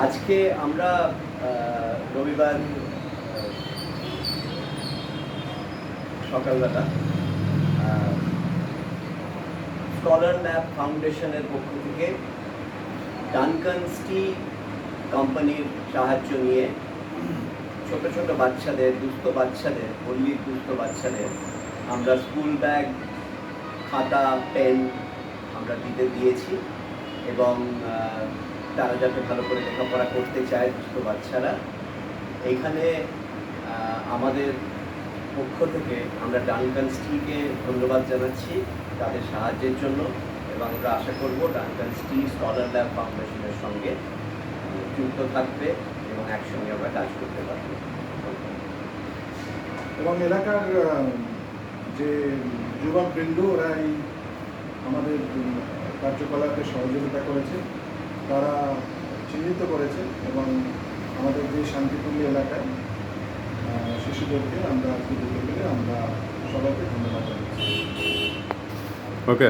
আজকে আমরা রবিবার সকালবেলা স্কলার ল্যাব ফাউন্ডেশনের পক্ষ থেকে ডানকান স্টি কোম্পানির সাহায্য নিয়ে ছোট ছোট বাচ্চাদের, দুস্থ বাচ্চাদের, পল্লীর দুস্থ বাচ্চাদের আমরা স্কুল ব্যাগ, খাতা, পেন আমরা দিয়েছি এবং তারা যাতে ভালো করে লেখাপড়া করতে চায় দুস্থ বাচ্চারা, এইখানে আমাদের পক্ষ থেকে আমরা ডানকান স্টিকে ধন্যবাদ জানাচ্ছি তাদের সাহায্যের জন্য এবং আমরা আশা করব ডানকান স্টি স্কলার ল্যাব ফাউন্ডেশনের সঙ্গে যুক্ত থাকবে এবং একসঙ্গে আমরা কাজ করতে পারব। এবং এলাকার যে যুবকবৃন্দ ওরা এই আমাদের কার্যকলাপে সহযোগিতা করেছে, তারা চিহ্নিত করেছে এবং আমাদের যে শান্তিপূর্ণ এলাকায় শিশুদেরকে আমরা আজকে দিতে পেরে আমরা সবাইকে ধন্যবাদ জানাচ্ছি। ওকে।